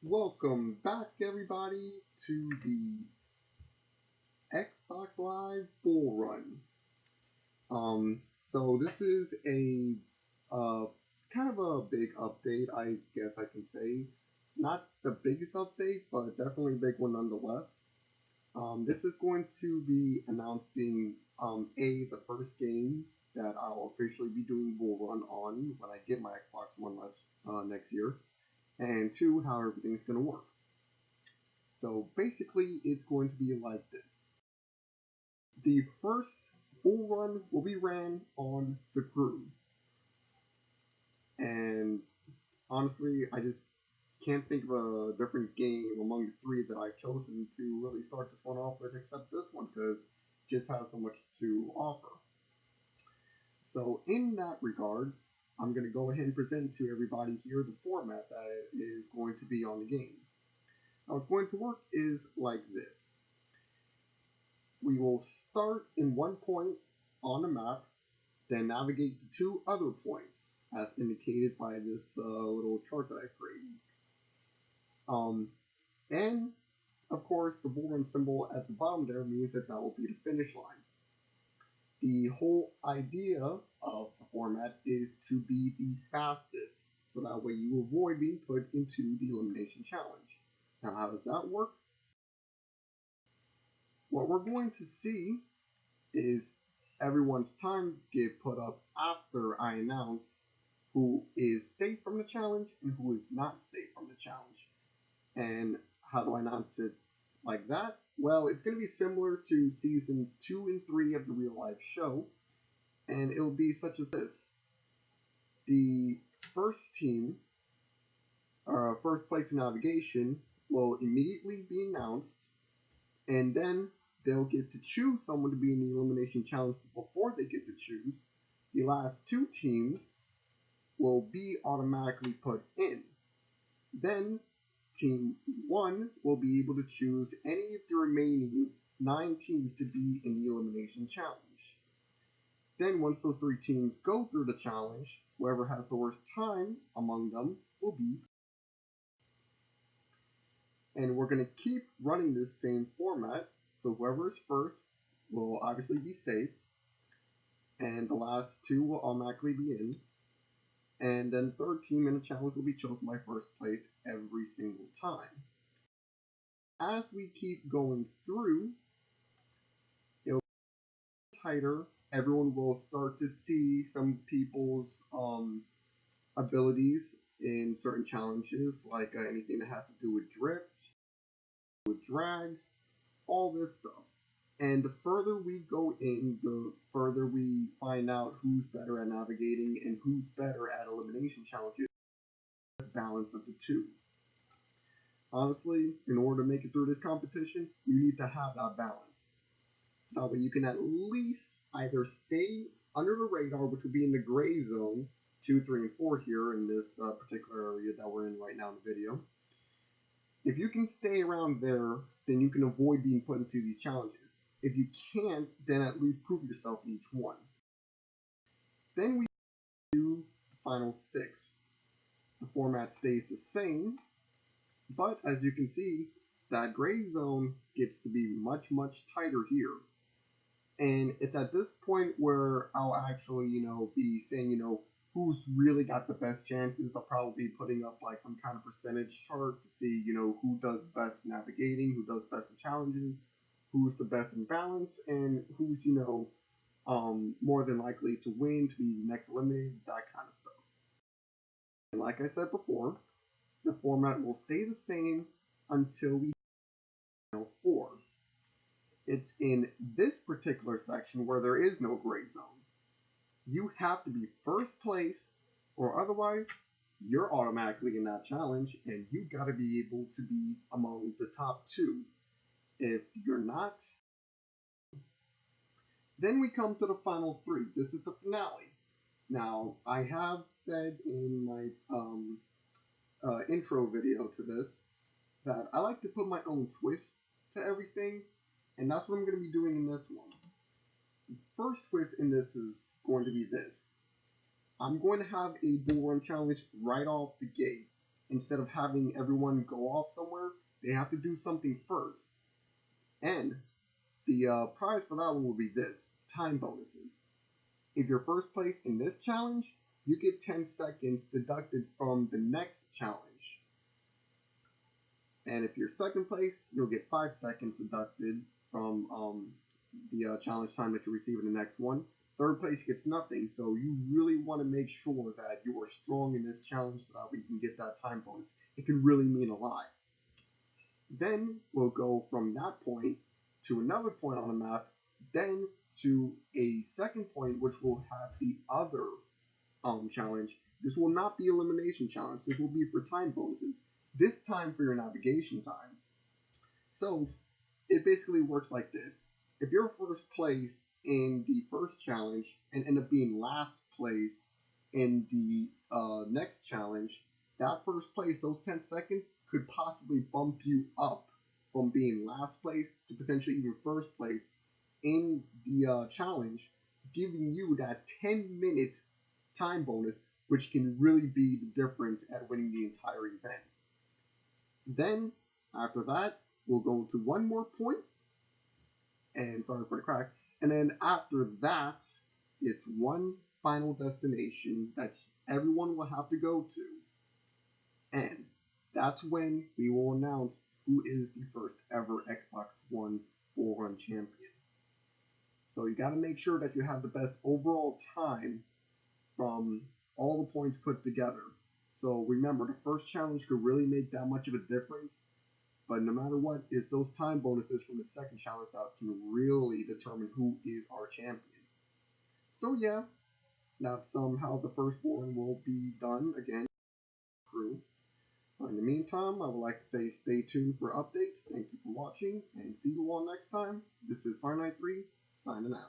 Welcome back, everybody, to the Xbox Live Bullrun. Um, so this is a uh, kind of a big update, I guess I can say. Not the biggest update, but definitely a big one nonetheless. This is going to be announcing the first game that I'll officially be doing Bullrun on when I get my Xbox One next year, and two, how everything's going to work. So basically, it's going to be like this. The first bull run will be ran on the crew. And honestly, I just can't think of a different game among the three that I've chosen to really start this one off with except this one because it just has so much to offer. So in that regard, I'm going to go ahead and present to everybody here the format that is going to be on the game. How it's going to work is like this. We will start in one point on the map, then navigate to two other points, as indicated by this little chart that I created. And of course, the bullrun symbol at the bottom there means that that will be the finish line. The whole idea of the format is to be the fastest, so that way you avoid being put into the elimination challenge. Now, how does that work? What we're going to see is everyone's times get put up after I announce who is safe from the challenge and who is not safe from the challenge. And how do I announce it like that? Well, it's going to be similar to seasons 2 and 3 of the real life show, and it will be such as this. The first team, first place in navigation, will immediately be announced, and then they'll get to choose someone to be in the elimination challenge before they get to choose. The last two teams will be automatically put in. Then Team 1 will be able to choose any of the remaining 9 teams to be in the elimination challenge. Then once those 3 teams go through the challenge, whoever has the worst time among them will be. And we're going to keep running this same format, so whoever is first will obviously be safe, and the last 2 will automatically be in. And then third team in a challenge will be chosen by first place every single time. As we keep going through, it'll be tighter. Everyone will start to see some people's abilities in certain challenges, like anything that has to do with drift, with drag, all this stuff. And the further we go in, the further we find out who's better at navigating and who's better at elimination challenges. Balance of the two. Honestly, in order to make it through this competition, you need to have that balance. So that way you can at least either stay under the radar, which would be in the gray zone, 2, 3, and 4 here in this particular area that we're in right now in the video. If you can stay around there, then you can avoid being put into these challenges. If you can't, then at least prove yourself in each one. Then we do the final 6. The format stays the same, but as you can see, that gray zone gets to be much, much tighter here. And it's at this point where I'll actually, be saying, who's really got the best chances. I'll probably be putting up like some kind of percentage chart to see, who does best navigating, who does best in challenges, who's the best in balance, and who's, more than likely to win, to be next eliminated, that kind of stuff. And like I said before, the format will stay the same until we hit 4. It's in this particular section where there is no gray zone. You have to be first place, or otherwise you're automatically in that challenge, and you got to be able to be among the top 2. If you're not, then we come to the final 3. This is the finale. Now, I have said in my intro video to this that I like to put my own twist to everything, and that's what I'm going to be doing in this one. The first twist in this is going to be this. I'm going to have a bull run challenge right off the gate. instead of having everyone go off somewhere, they have to do something first. And the prize for that one will be this: time bonuses. If you're first place in this challenge, you get 10 seconds deducted from the next challenge. And if you're second place, you'll get 5 seconds deducted from the challenge time that you receive in the next one. Third place gets nothing, so you really want to make sure that you are strong in this challenge so that we can get that time bonus. It can really mean a lot. Then we'll go from that point to another point on the map, then to a second point which will have the other challenge. This will not be elimination challenge. This will be for time bonuses. This time for your navigation time. So it basically works like this. If you're first place in the first challenge and end up being last place in the next challenge, that first place, those 10 seconds, could possibly bump you up from being last place to potentially even first place in the challenge, giving you that 10-minute time bonus, which can really be the difference at winning the entire event. Then, after that, we'll go to one more point, and sorry for the crack, and then after that, it's one final destination that everyone will have to go to, and that's when we will announce who is the first ever Xbox One Bullrun champion. So you got to make sure that you have the best overall time from all the points put together. So remember, the first challenge could really make that much of a difference, but no matter what, it's those time bonuses from the second challenge that can really determine who is our champion. So yeah, that's how the first one will be done again. Crew. In the meantime, I would like to say stay tuned for updates. Thank you for watching, and see you all next time. This is Fireknight 3, signing out.